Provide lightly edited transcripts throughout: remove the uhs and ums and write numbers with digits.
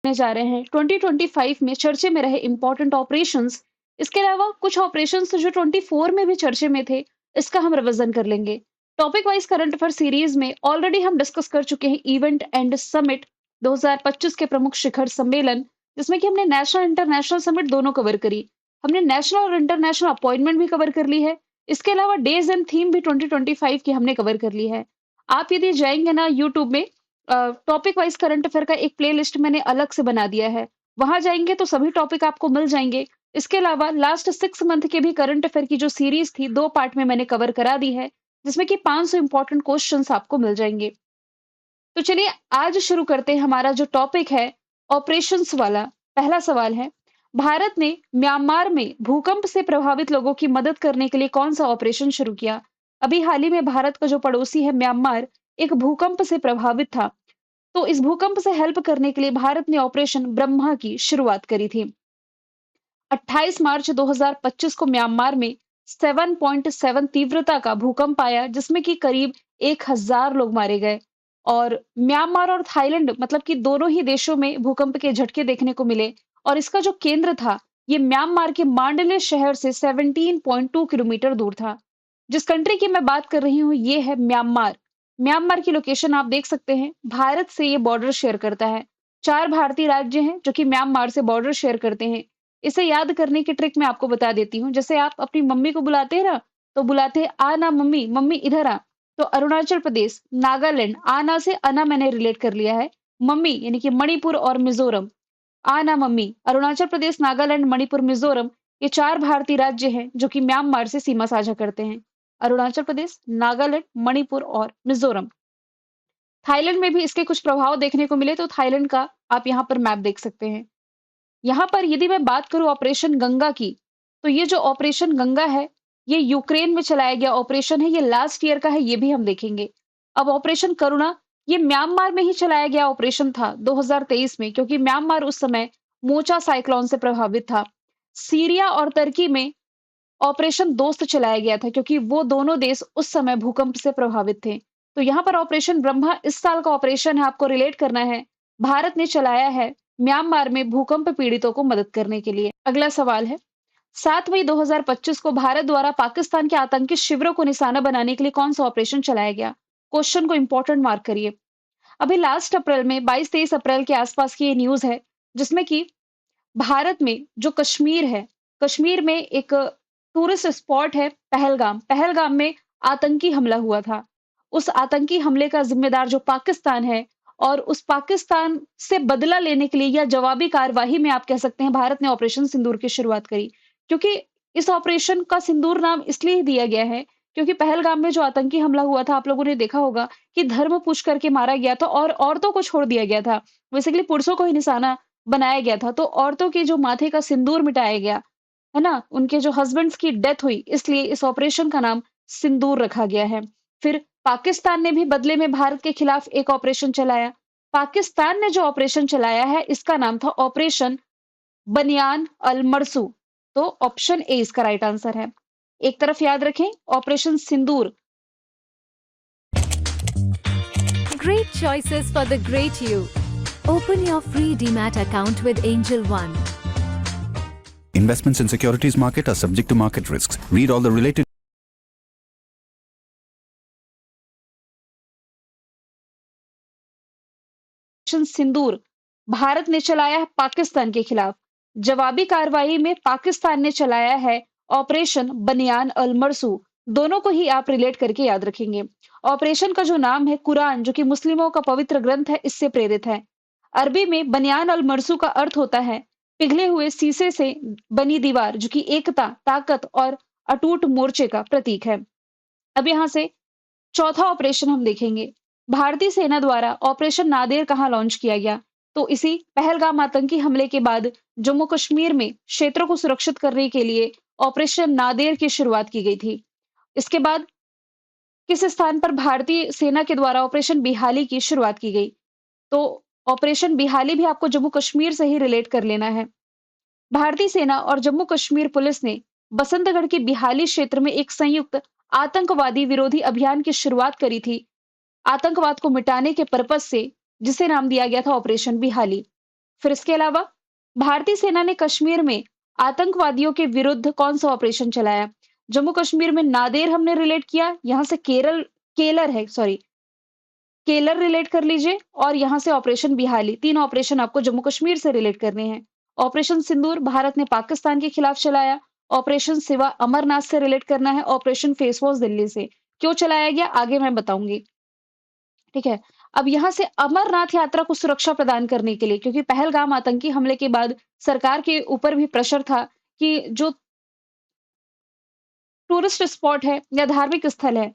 में जा रहे हैं 2025 में चर्चे में रहे इंपॉर्टेंट ऑपरेशंस। इसके अलावा कुछ ऑपरेशंस जो 24 में भी चर्चे में थे, इसका हम रिवीजन कर लेंगे। Topic wise current affair series में ऑलरेडी हम डिस्कस कर चुके हैं इवेंट एंड समिट 2025 के प्रमुख शिखर सम्मेलन, जिसमें कि हमने नेशनल इंटरनेशनल समिट दोनों कवर करी। हमने नेशनल और इंटरनेशनल अपॉइंटमेंट भी कवर कर ली है। इसके अलावा डेज एंड थीम भी 2025 की हमने कवर कर ली है। आप यदि जाएंगे ना यूट्यूब में, टॉपिक वाइज करंट अफेयर का एक प्लेलिस्ट मैंने अलग से बना दिया है। वहां जाएंगे तो सभी टॉपिक आपको मिल जाएंगे। इसके अलावा लास्ट 6 मंथ के भी करंट अफेयर की जो सीरीज थी 2 पार्ट में मैंने कवर करा दी है, जिसमें कि 500 इंपॉर्टेंट क्वेश्चंस आपको मिल जाएंगे। तो चलिए आज शुरू करते हैं। हमारा जो टॉपिक है ऑपरेशंस वाला, पहला सवाल है, भारत ने म्यांमार में भूकंप से प्रभावित लोगों की मदद करने के लिए कौन सा ऑपरेशन शुरू किया? अभी हाल ही में भारत का जो पड़ोसी है म्यांमार, एक भूकंप से प्रभावित था। तो इस भूकंप से हेल्प करने के लिए भारत ने ऑपरेशन ब्रह्मा की शुरुआत करी थी। 28 मार्च 2025 को म्यांमार में 7.7 तीव्रता का भूकंप आया, जिसमें कि करीब 1000 लोग मारे गए। और म्यांमार और थाईलैंड मतलब कि दोनों ही देशों में भूकंप के झटके देखने को मिले। और इसका जो केंद्र था, ये म्यांमार के मांडले शहर से 17.2 किलोमीटर दूर था। जिस कंट्री की मैं बात कर रही हूँ, ये है म्यांमार। म्यांमार की लोकेशन आप देख सकते हैं। भारत से ये बॉर्डर शेयर करता है। 4 भारतीय राज्य हैं जो कि म्यांमार से बॉर्डर शेयर करते हैं। इसे याद करने की ट्रिक मैं आपको बता देती हूँ। जैसे आप अपनी मम्मी को बुलाते हैं ना, तो बुलाते हैं आ ना मम्मी, मम्मी इधर आ। तो अरुणाचल प्रदेश, नागालैंड, आना से अना मैंने रिलेट कर लिया है। मम्मी यानी कि मणिपुर और मिजोरम, आना मम्मी। अरुणाचल प्रदेश, नागालैंड, मणिपुर, मिजोरम, ये 4 भारतीय राज्य हैं जो कि म्यांमार से सीमा साझा करते हैं। अरुणाचल प्रदेश, नागालैंड, मणिपुर और मिजोरम। थाईलैंड में भी इसके कुछ प्रभाव देखने को मिले, तो थाईलैंड का आप यहाँ पर मैप देख सकते हैं। यहाँ पर यदि मैं बात करूँ ऑपरेशन गंगा की, तो ये जो ऑपरेशन गंगा है, ये यूक्रेन में चलाया गया ऑपरेशन है। ये लास्ट ईयर का है, ये भी हम देखेंगे। अब ऑपरेशन करुणा, ये म्यांमार में ही चलाया गया ऑपरेशन था 2023 में, क्योंकि म्यांमार उस समय मोचा साइक्लोन से प्रभावित था। सीरिया और तुर्की में ऑपरेशन दोस्त चलाया गया था, क्योंकि वो दोनों देश उस समय भूकंप से प्रभावित थे। तो यहाँ पर ऑपरेशन ब्रह्मा इस साल का ऑपरेशन है, आपको रिलेट करना है। भारत ने चलाया है म्यांमार में भूकंप पीड़ितों को मदद करने के लिए। अगला सवाल है, 7 मई 2025 को भारत द्वारा पाकिस्तान के आतंकी शिविरों को निशाना बनाने के लिए कौन सा ऑपरेशन चलाया गया? क्वेश्चन को इंपॉर्टेंट मार्क करिए। अभी लास्ट अप्रैल में 22-23 अप्रैल के आसपास की ये न्यूज है, जिसमें कि भारत में जो कश्मीर है, कश्मीर में एक टूरिस्ट स्पॉट है पहलगाम। पहलगाम में आतंकी हमला हुआ था। उस आतंकी हमले का जिम्मेदार जो पाकिस्तान है, और उस पाकिस्तान से बदला लेने के लिए या जवाबी कार्यवाही में आप कह सकते हैं, भारत ने ऑपरेशन सिंदूर की शुरुआत करी। क्योंकि इस ऑपरेशन का सिंदूर नाम इसलिए दिया गया है, क्योंकि पहलगाम में जो आतंकी हमला हुआ था, आप लोगों ने देखा होगा कि धर्म पूछ करके मारा गया था और औरतों को छोड़ दिया गया था। बेसिकली पुरुषों को ही निशाना बनाया गया था। तो औरतों के जो माथे का सिंदूर मिटाया गया, है ना? उनके जो हस्बैंड्स की डेथ हुई, इसलिए इस ऑपरेशन का नाम सिंदूर रखा गया है। फिर पाकिस्तान ने भी बदले में भारत के खिलाफ एक ऑपरेशन चलाया। पाकिस्तान ने जो ऑपरेशन चलाया है, इसका नाम था ऑपरेशन बनियान अल मरसू। तो ऑप्शन ए इसका राइट आंसर है। एक तरफ याद रखें operation Sindoor. Great choices for the great you. Open your free DMAT account with Angel One. Investments in securities market are subject to market risks. Read all the related operation Sindoor Bharat ने चलाया है पाकिस्तान के खिलाफ। जवाबी कार्रवाई में पाकिस्तान ने चलाया है ऑपरेशन बनियान अल मरसू। दोनों को ही आप रिलेट करके याद रखेंगे। ऑपरेशन का जो नाम है कुरान, जो कि मुस्लिमों का पवित्र ग्रंथ है, इससे प्रेरित है। अरबी में बनियान अल मरसू का अर्थ होता है पिघले हुए शीशे से बनी दीवार, जो कि एकता, ताकत और अटूट मोर्चे का प्रतीक है। अब यहाँ से चौथा ऑपरेशन हम देखेंगे। भारतीय सेना द्वारा ऑपरेशन नादेर कहाँ लॉन्च किया गया? तो इसी पहलगाम आतंकी हमले के बाद जम्मू कश्मीर में क्षेत्रों को सुरक्षित करने के लिए ऑपरेशन नादेर की शुरुआत की गई थी। इसके बाद किस स्थान पर भारतीय सेना के द्वारा ऑपरेशन बिहाली की शुरुआत की गई? तो ऑपरेशन बिहाली भी आपको जम्मू कश्मीर से ही रिलेट कर लेना है। भारतीय सेना और जम्मू कश्मीर पुलिस ने बसंतगढ़ के बिहाली क्षेत्र में एक संयुक्त आतंकवादी विरोधी अभियान की शुरुआत करी थी, आतंकवाद को मिटाने के पर्पज से, जिसे नाम दिया गया था ऑपरेशन बिहाली। फिर इसके अलावा भारतीय सेना ने कश्मीर में आतंकवादियों के विरुद्ध कौन सा ऑपरेशन चलाया? जम्मू कश्मीर में नादेर हमने रिलेट किया, यहाँ से केलर है, सॉरी, केलर रिलेट कर लीजिए, और यहाँ से ऑपरेशन बिहाली। 3 ऑपरेशन आपको जम्मू कश्मीर से रिलेट करने हैं। ऑपरेशन सिंदूर भारत ने पाकिस्तान के खिलाफ चलाया। ऑपरेशन सिवा अमरनाथ से रिलेट करना है। ऑपरेशन फेस वॉश दिल्ली से। क्यों चलाया गया आगे मैं बताऊंगी। ठीक है। अब यहाँ से अमरनाथ यात्रा को सुरक्षा प्रदान करने के लिए, क्योंकि पहलगाम आतंकी हमले के बाद सरकार के ऊपर भी प्रेशर था कि जो टूरिस्ट स्पॉट है या धार्मिक स्थल है,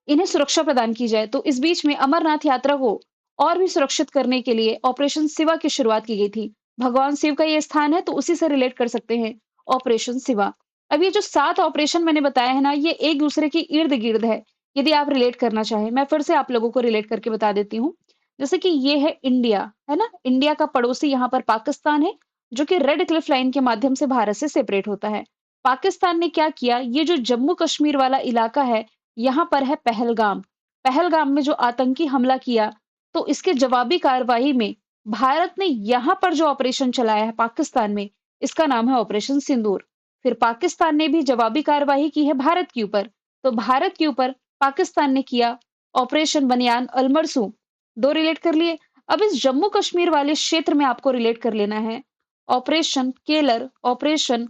इन्हें सुरक्षा प्रदान की जाए। तो इस बीच में अमरनाथ यात्रा को और भी सुरक्षित करने के लिए ऑपरेशन शिवा की शुरुआत की गई थी। भगवान शिव का ये स्थान है तो उसी से रिलेट कर सकते हैं ऑपरेशन शिवा। अब ये जो 7 ऑपरेशन मैंने बताया है ना, ये एक दूसरे के इर्द-गिर्द है। यदि आप रिलेट करना चाहें, मैं फिर से आप लोगों को रिलेट करके बता देती हूँ। जैसे कि ये है इंडिया, है ना? इंडिया का पड़ोसी यहाँ पर पाकिस्तान है, जो कि रेड क्लिफ लाइन के माध्यम से भारत से सेपरेट होता है। पाकिस्तान ने क्या किया, ये जो जम्मू कश्मीर वाला इलाका है, यहाँ पर है पहलगाम। पहलगाम में जो आतंकी हमला किया, तो इसके जवाबी कार्रवाई में भारत ने यहाँ पर जो ऑपरेशन चलाया है पाकिस्तान में, इसका नाम है ऑपरेशन सिंदूर। फिर पाकिस्तान ने भी जवाबी कार्रवाई की है भारत के ऊपर। तो भारत के ऊपर पाकिस्तान ने किया ऑपरेशन बनियान अलमरसू। 2 रिलेट कर लिए। अब इस जम्मू कश्मीर वाले क्षेत्र में आपको रिलेट कर लेना है ऑपरेशन केलर, ऑपरेशन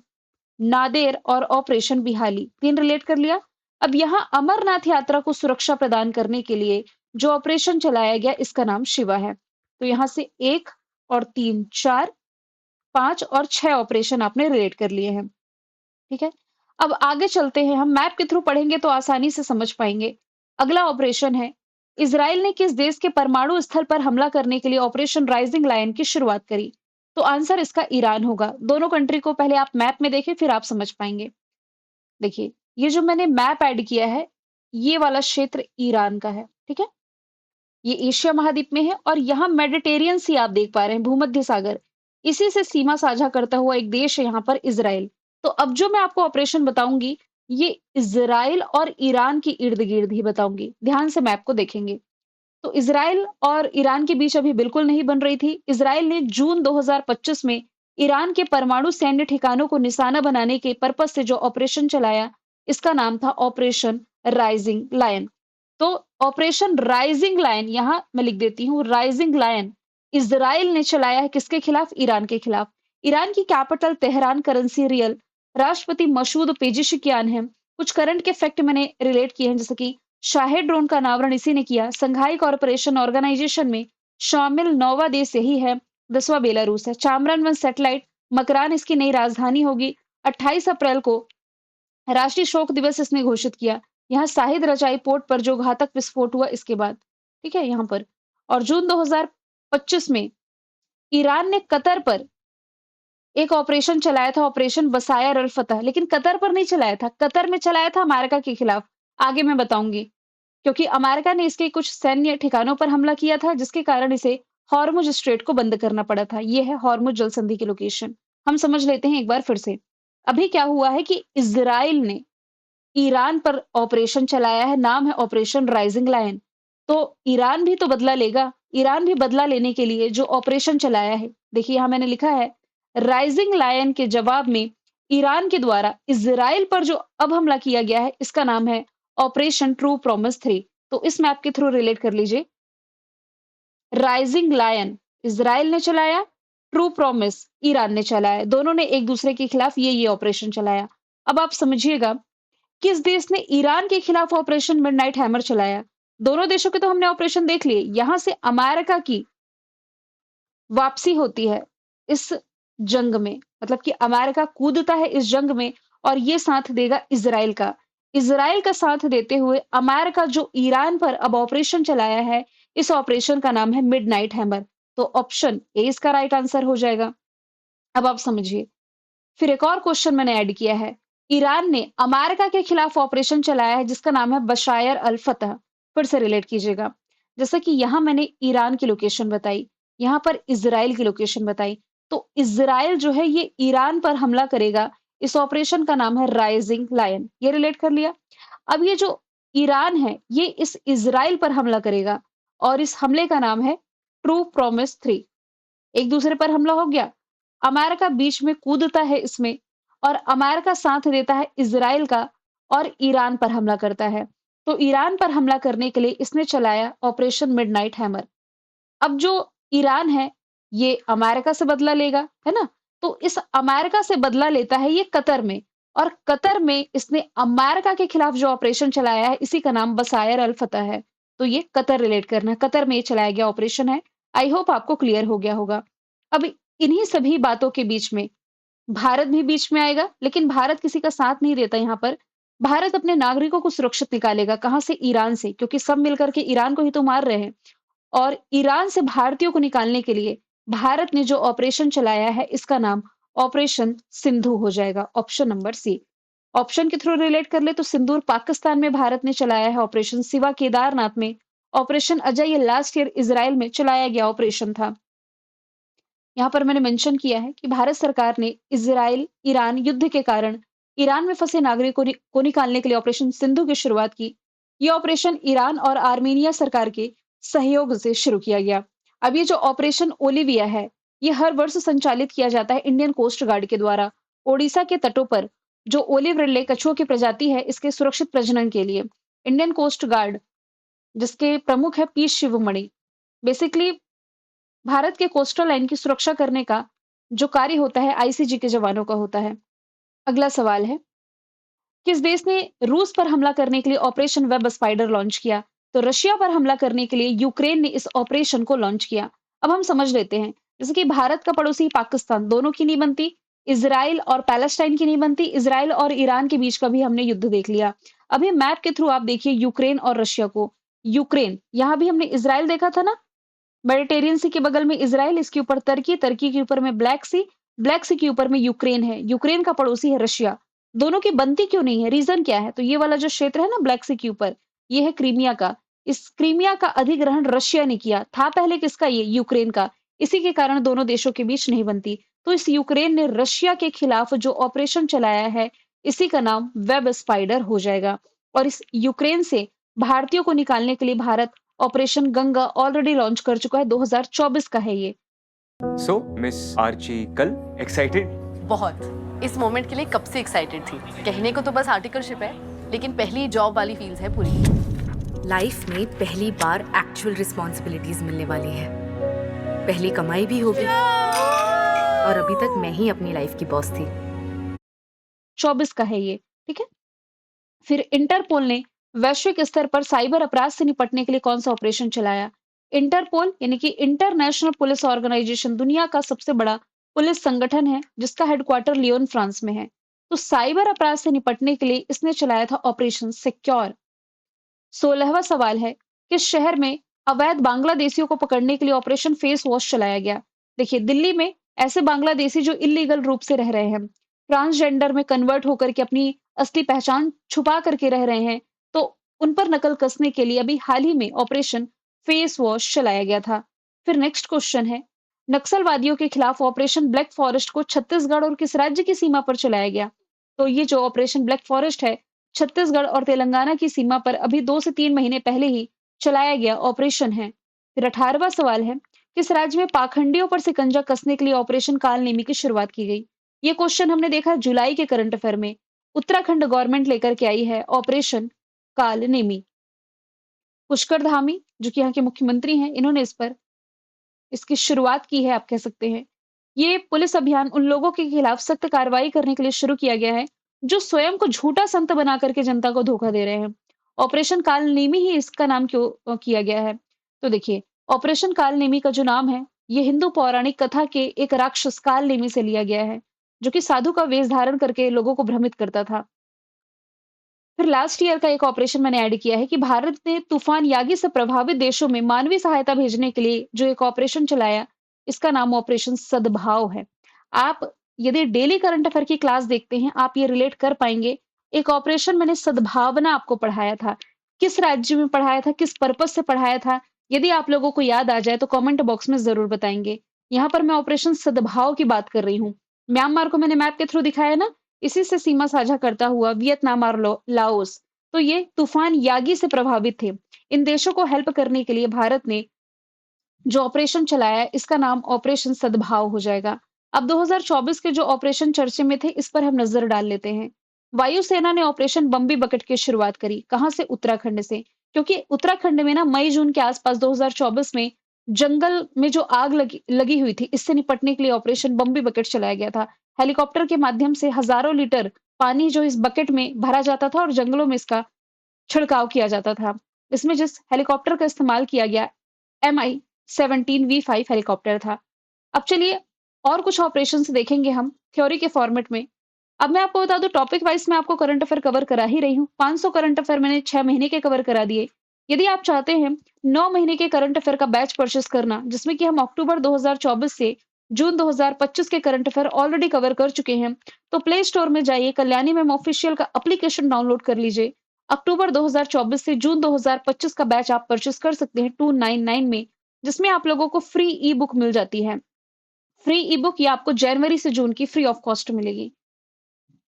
नादेर और ऑपरेशन बिहाली। 3 रिलेट कर लिया। अब यहाँ अमरनाथ यात्रा को सुरक्षा प्रदान करने के लिए जो ऑपरेशन चलाया गया, इसका नाम शिवा है। तो यहाँ से 1 और 3, 4, 5 और 6 ऑपरेशन आपने रिलेट कर लिए हैं। ठीक है। अब आगे चलते हैं, हम मैप के थ्रू पढ़ेंगे तो आसानी से समझ पाएंगे। अगला ऑपरेशन है, इजराइल ने किस देश के परमाणु स्थल पर हमला करने के लिए ऑपरेशन राइजिंग लायन की शुरुआत करी? तो आंसर इसका ईरान होगा। दोनों कंट्री को पहले आप मैप में देखें, फिर आप समझ पाएंगे। देखिए, ये जो मैंने मैप ऐड किया है, ये वाला क्षेत्र ईरान का है। ठीक है। ये एशिया महाद्वीप में है और यहाँ मेडिटेरियन सी आप देख पा रहे हैं, भूमध्य सागर। इसी से सीमा साझा करता हुआ एक देश है यहाँ पर इजराइल। तो अब जो मैं आपको ऑपरेशन बताऊंगी, ये इजराइल और ईरान की इर्द गिर्द ही बताऊंगी। ध्यान से मैप को देखेंगे। तो इजराइल और ईरान के बीच अभी बिल्कुल नहीं बन रही थी। इजराइल ने जून 2025 में ईरान के परमाणु सैन्य ठिकानों को निशाना बनाने के पर्पस से जो ऑपरेशन चलाया, इसका नाम था ऑपरेशन राइजिंग लायन। तो ऑपरेशन राइजिंग लायन, यहां मैं लिख देती हूँ, राइजिंग लायन इजराइल ने चलाया है किसके खिलाफ? ईरान के खिलाफ। ईरान की कैपिटल तेहरान, करेंसी रियल, राष्ट्रपति मसूद पेजिशकियान है। कुछ करंट के फैक्ट मैंने रिलेट किए हैं, जैसे कि शाहेद ड्रोन का अनावरण इसी ने किया। संघाई कॉर्पोरेशन ऑर्गेनाइजेशन में शामिल 9वां देश यही है। 10वां बेलारूस है। चामरन 1 सैटेलाइट मकरान इसकी नई राजधानी होगी। 28 अप्रैल को राष्ट्रीय शोक दिवस इसने घोषित किया। यहाँ शाहिद रजाई पोर्ट पर जो घातक विस्फोट हुआ इसके बाद। ठीक है, यहाँ पर। और जून 2025 में ईरान ने कतर पर एक ऑपरेशन चलाया था, ऑपरेशन बसायर अल फतह, लेकिन कतर पर नहीं चलाया था। कतर में चलाया था अमेरिका के खिलाफ। आगे मैं बताऊंगी, क्योंकि अमेरिका ने इसके कुछ सैन्य ठिकानों पर हमला किया था, जिसके कारण इसे हॉर्मुज स्ट्रेट को बंद करना पड़ा था। ये है हॉर्मुज जल संधि की लोकेशन। हम समझ लेते हैं एक बार फिर से। अभी क्या हुआ है कि इजराइल ने ईरान पर ऑपरेशन चलाया है, नाम है ऑपरेशन राइजिंग लायन। तो ईरान भी तो बदला लेगा। ईरान भी बदला लेने के लिए जो ऑपरेशन चलाया है, देखिए यहां मैंने लिखा है राइजिंग लायन के जवाब में ईरान के द्वारा इजराइल पर जो अब हमला किया गया है, इसका नाम है ऑपरेशन ट्रू प्रॉमिस 3। तो इस मैप के थ्रू रिलेट कर लीजिए। राइजिंग लायन इजराइल ने चलाया, ट्रू प्रॉमिस ईरान ने चलाया। दोनों ने एक दूसरे के खिलाफ ये ऑपरेशन चलाया। अब आप समझिएगा, किस देश ने ईरान के खिलाफ ऑपरेशन मिडनाइट हैमर चलाया? दोनों देशों के तो हमने ऑपरेशन देख लिए। यहां से अमेरिका की वापसी होती है इस जंग में, मतलब कि अमेरिका कूदता है इस जंग में और ये साथ देगा इजराइल का। इजराइल का साथ देते हुए अमेरिका जो ईरान पर अब ऑपरेशन चलाया है, इस ऑपरेशन का नाम है मिडनाइट हैमर। तो ऑप्शन ए इसका राइट आंसर हो जाएगा। अब आप समझिए, फिर एक और क्वेश्चन मैंने ऐड किया है। ईरान ने अमेरिका के खिलाफ ऑपरेशन चलाया है जिसका नाम है बशायर अल फतह। फिर से रिलेट कीजिएगा। जैसे कि यहां मैंने ईरान की लोकेशन बताई, यहां पर इजराइल की लोकेशन बताई। तो इजराइल जो है ये ईरान पर हमला करेगा। इस ऑपरेशन का नाम है राइजिंग लायन। ये रिलेट कर लिया। अब ये जो ईरान है, ये इस इजराइल पर हमला करेगा और इस हमले का नाम है ट्रू प्रॉमिस 3। एक दूसरे पर हमला हो गया, अमेरिका बीच में कूदता है इसमें और अमेरिका साथ देता है इज़राइल का और ईरान पर हमला करता है। तो ईरान पर हमला करने के लिए इसने चलाया ऑपरेशन मिडनाइट हैमर। अब जो ईरान है, ये अमेरिका से बदला लेगा, है ना? तो इस अमेरिका से बदला लेता है ये कतर में और कतर में इसने अमेरिका के खिलाफ जो ऑपरेशन चलाया है, इसी का नाम बसायर अल फतह है। तो ये कतर रिलेट करना है, कतर में ये चलाया गया ऑपरेशन है। आई होप आपको क्लियर हो गया होगा। अब इन्हीं सभी बातों के बीच में भारत भी बीच में आएगा, लेकिन भारत किसी का साथ नहीं देता यहाँ पर। भारत अपने नागरिकों को सुरक्षित निकालेगा, कहाँ से? ईरान से, क्योंकि सब मिलकर के ईरान को ही तो मार रहे हैं। और ईरान से भारतीयों को निकालने के लिए भारत ने जो ऑपरेशन चलाया है, इसका नाम ऑपरेशन सिंधु हो जाएगा। Option number C. ऑप्शन के थ्रू रिलेट कर ले तो सिंदूर पाकिस्तान में भारत ने चलाया है ऑपरेशन, सिवा केदारनाथ में ऑपरेशन अजय ये लास्ट ईयर इजराइल में चलाया गया ऑपरेशन था। यहाँ पर मैंने मेंशन किया है कि भारत सरकार ने इजराइल ईरान युद्ध के कारण ईरान में फंसे नागरिकों को निकालने के लिए ऑपरेशन सिंधु की शुरुआत की। ये ऑपरेशन ईरान और आर्मेनिया सरकार के सहयोग से शुरू किया गया। अब ये जो ऑपरेशन ओलिविया है, ये हर वर्ष संचालित किया जाता है इंडियन कोस्ट गार्ड के द्वारा ओडिशा के तटों पर जो ओलिव रिडले कछुओं की प्रजाति है, इसके सुरक्षित प्रजनन के लिए इंडियन कोस्ट गार्ड, जिसके प्रमुख है पी शिवमणि, बेसिकली भारत के कोस्टल लाइन की सुरक्षा करने का जो कार्य होता है, आईसीजी के जवानों का होता है। अगला सवाल है, किस देश ने रूस पर हमला करने के लिए ऑपरेशन वेब स्पाइडर लॉन्च किया? तो रशिया पर हमला करने के लिए यूक्रेन ने इस ऑपरेशन को लॉन्च किया। अब हम समझ लेते हैं, जैसे कि भारत का पड़ोसी पाकिस्तान, दोनों की नहीं बनती, इजराइल और पैलेस्टाइन की नहीं बनती, इजराइल और ईरान के बीच का भी हमने युद्ध देख लिया। अभी मैप के थ्रू आप देखिए यूक्रेन और रशिया को। यूक्रेन, यहाँ भी हमने इजराइल देखा था ना, मेडिटेरियन सी के बगल में इजराइल, इसके ऊपर तुर्की, तुर्की के ऊपर में ब्लैक सी, ब्लैक सी के ऊपर में यूक्रेन है, यूक्रेन का पड़ोसी है रशिया। दोनों की बनती क्यों नहीं है? रीजन क्या है? तो ये वाला जो क्षेत्र है ना ब्लैक सी के ऊपर, ये है क्रीमिया का। इस क्रीमिया का अधिग्रहण रशिया ने किया था, पहले किसका? ये यूक्रेन का। इसी के कारण दोनों देशों के बीच नहीं बनती। तो इस यूक्रेन ने रशिया के खिलाफ जो ऑपरेशन चलाया है, इसी का नाम वेब स्पाइडर हो जाएगा। और इस यूक्रेन से भारतीयों को निकालने के लिए Bharat operation Ganga already launch कर चुका है, 2024 का है ये। सो मिस आर्ची कल एक्साइटेड? बहुत। इस मोमेंट के लिए कब से एक्साइटेड थी। कहने को तो बस आर्टिकलशिप है, लेकिन पहली जॉब वाली फील्स है पूरी। लाइफ में पहली बार एक्चुअल रिस्पॉन्सिबिलिटीज मिलने वाली है, पहली कमाई भी होगी और अभी तक मैं ही अपनी लाइफ की बॉस थी। 24 का है ये, ठीक है। फिर इंटरपोल ने वैश्विक स्तर पर साइबर अपराध से निपटने के लिए कौन सा ऑपरेशन चलाया? इंटरपोल यानी कि इंटरनेशनल पुलिस ऑर्गेनाइजेशन दुनिया का सबसे बड़ा पुलिस संगठन है, जिसका हेडक्वार्टर लियोन फ्रांस में है। तो साइबर अपराध से निपटने के लिए इसने चलाया था ऑपरेशन सिक्योर। 16वां सवाल है, किस शहर में अवैध बांग्लादेशियों को पकड़ने के लिए ऑपरेशन फेस वॉश चलाया गया? देखिए, दिल्ली में ऐसे बांग्लादेशी जो इलीगल रूप से रह रहे हैं, ट्रांसजेंडर में कन्वर्ट होकर के अपनी असली पहचान छुपा करके रह रहे हैं, तो उन पर नकल कसने के लिए अभी हाल ही में ऑपरेशन फेस वॉश चलाया गया था। फिर नेक्स्ट क्वेश्चन है, नक्सलवादियों के खिलाफ ऑपरेशन ब्लैक फॉरेस्ट को छत्तीसगढ़ और किस राज्य की सीमा पर चलाया गया? तो ये जो ऑपरेशन ब्लैक फॉरेस्ट है, छत्तीसगढ़ और तेलंगाना की सीमा पर अभी 2 से 3 महीने पहले ही चलाया गया ऑपरेशन है। फिर 18वां सवाल है, किस राज्य में पाखंडियों पर शिकंजा कसने के लिए ऑपरेशन काल नेमी की शुरुआत की गई? ये क्वेश्चन हमने देखा जुलाई के करंट अफेयर में। उत्तराखंड गवर्नमेंट लेकर के आई है ऑपरेशन काल नेमी। पुष्कर धामी, जो कि यहाँ के मुख्यमंत्री हैं, इन्होंने इसकी शुरुआत की है, आप कह सकते हैं। ये पुलिस अभियान उन लोगों के खिलाफ सख्त कार्रवाई करने के लिए शुरू किया गया है, जो स्वयं को झूठा संत बना करके जनता को धोखा दे रहे हैं। ऑपरेशन काल नेमी ही इसका नाम क्यों किया गया है? तो देखिए, ऑपरेशन काल नेमी का जो नाम है, ये हिंदू पौराणिक कथा के एक राक्षस काल नेमी से लिया गया है, जो कि साधु का वेश धारण करके लोगों को भ्रमित करता था। फिर लास्ट ईयर का एक ऑपरेशन मैंने ऐड किया है कि भारत ने तूफान यागी से प्रभावित देशों में मानवीय सहायता भेजने के लिए जो एक ऑपरेशन चलाया, इसका नाम ऑपरेशन सद्भाव है। आप यदि डेली करंट अफेयर की क्लास देखते हैं, आप ये रिलेट कर पाएंगे। एक ऑपरेशन मैंने सद्भावना आपको पढ़ाया था, किस राज्य में पढ़ाया था, किस पर्पज से पढ़ाया था, यदि आप लोगों को याद आ जाए तो कमेंट बॉक्स में जरूर बताएंगे। यहाँ पर मैं ऑपरेशन सद्भाव की बात कर रही हूँ। म्यांमार को मैंने मैप के थ्रू दिखाया ना, इसी से सीमा साझा करता हुआ वियतनाम और लाओस, तो ये तूफान यागी से प्रभावित थे। इन देशों को हेल्प करने के लिए भारत ने जो ऑपरेशन चलाया है, इसका नाम ऑपरेशन सद्भाव हो जाएगा। अब 2024 के जो ऑपरेशन चर्चे में थे, इस पर हम नजर डाल लेते हैं। वायुसेना ने ऑपरेशन बम्बी बकेट की शुरुआत करी। कहाँ से? उत्तराखंड से। क्योंकि उत्तराखंड में ना मई जून के आसपास 2024 में जंगल में जो आग लगी लगी हुई थी, इससे निपटने के लिए ऑपरेशन बम्बी बकेट चलाया गया था। हेलीकॉप्टर के माध्यम से हजारों लीटर पानी जो इस बकेट में भरा जाता था और जंगलों में इसका छिड़काव किया जाता था। इसमें जिस हेलीकॉप्टर का इस्तेमाल किया गया, MI-17V5 हेलीकॉप्टर था। अब चलिए और कुछ ऑपरेशंस देखेंगे हम थ्योरी के फॉर्मेट में। अब मैं आपको बता दूं, टॉपिक वाइज मैं आपको करंट अफेयर कवर करा ही रही हूँ। 500 करंट अफेयर मैंने 6 महीने के कवर करा दिए। यदि आप चाहते हैं 9 महीने के करंट अफेयर का बैच परचेस करना, जिसमें कि हम अक्टूबर 2024 से जून 2025 के करंट अफेयर ऑलरेडी कवर कर चुके हैं, तो प्ले स्टोर में जाइए, कल्याणी मैम ऑफिशियल का एप्लीकेशन डाउनलोड कर लीजिए। अक्टूबर 2024 से जून 2025 का बैच आप परचेस कर सकते हैं 299 में, जिसमें आप लोगों को फ्री ई बुक मिल जाती है। फ्री ई बुक ये आपको जनवरी से जून की फ्री ऑफ कॉस्ट मिलेगी।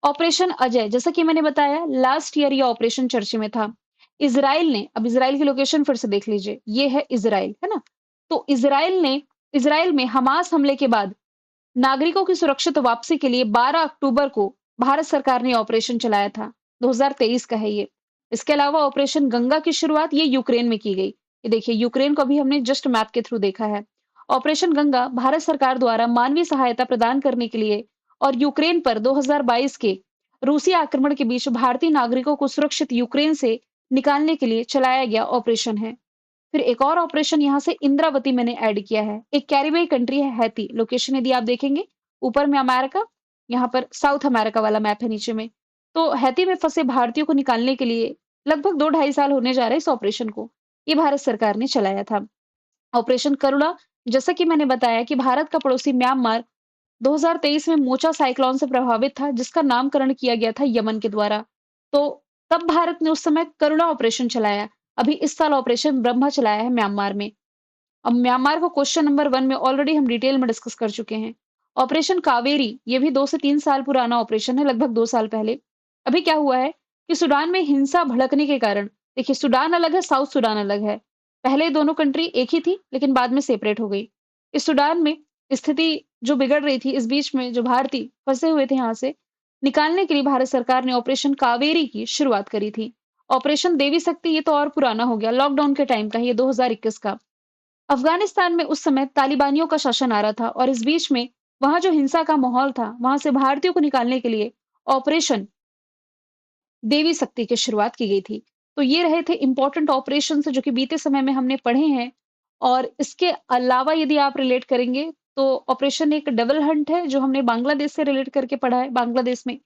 ऑपरेशन अजय, जैसा कि मैंने बताया लास्ट ईयर ये ऑपरेशन चर्चे में था। इज़राइल ने, अब इज़राइल की लोकेशन फिर से देख लीजिए, ये है इज़राइल, है ना? तो इज़राइल में हमास हमले के बाद नागरिकों की सुरक्षित वापसी के लिए 12 अक्टूबर को भारत सरकार ने ऑपरेशन चलाया था। 2023 का है ये। इसके अलावा ऑपरेशन गंगा की शुरुआत ये यूक्रेन में की गई। ये देखिए, यूक्रेन को अभी हमने जस्ट मैप के थ्रू देखा है। ऑपरेशन गंगा भारत सरकार द्वारा मानवीय सहायता प्रदान करने के लिए और यूक्रेन पर 2022 के रूसी आक्रमण के बीच भारतीय नागरिकों को सुरक्षित यूक्रेन से निकालने के लिए चलाया गया ऑपरेशन है। फिर एक और ऑपरेशन यहाँ से इंद्रावती मैंने ऐड किया है। एक कैरिबियन कंट्री है हैती। लोकेशन यदि आप देखेंगे, ऊपर में अमेरिका, यहाँ पर साउथ अमेरिका वाला मैप है नीचे में। तो हैती में फंसे भारतीयों को निकालने के लिए लगभग 2 ढाई साल होने जा रहे हैं इस ऑपरेशन को। ये भारत सरकार ने चलाया था। ऑपरेशन करुणा, जैसा कि मैंने बताया कि भारत का पड़ोसी म्यांमार 2023 में मोचा साइक्लोन से प्रभावित था, जिसका नामकरण किया गया था यमन के द्वारा। तो तब भारत ने उस समय करुणा ऑपरेशन चलाया। अभी इस साल ऑपरेशन ब्रह्मा चलाया है म्यांमार में। अब म्यांमार को क्वेश्चन नंबर 1 में ऑलरेडी हम डिटेल में डिस्कस कर चुके हैं। ऑपरेशन कावेरी, ये भी 2 से 3 साल पुराना ऑपरेशन है, लगभग 2 साल पहले। अभी क्या हुआ है कि सूडान में हिंसा भड़कने के कारण, देखिए सूडान अलग है, साउथ सूडान अलग है। पहले दोनों कंट्री एक ही थी, लेकिन बाद में सेपरेट हो गई। इस सूडान में स्थिति जो बिगड़ रही थी, इस बीच में जो भारतीय फंसे हुए थे यहाँ से निकालने के लिए भारत सरकार ने ऑपरेशन कावेरी की शुरुआत करी थी। ऑपरेशन देवी शक्ति ये तो और पुराना हो गया, लॉकडाउन के टाइम का, ये 2021 का। अफगानिस्तान में उस समय तालिबानियों का शासन आ रहा था और इस बीच में वहां जो हिंसा का माहौल था, वहां से भारतीयों को निकालने के लिए ऑपरेशन देवी शक्ति की शुरुआत की गई थी। तो ये रहे थे इंपॉर्टेंट ऑपरेशंस जो कि बीते समय में हमने पढ़े हैं। और इसके अलावा यदि आप रिलेट करेंगे तो ऑपरेशन एक डबल हंट है जो हमने बांग्लादेश से रिलेट करके पढ़ा है। बांग्लादेश में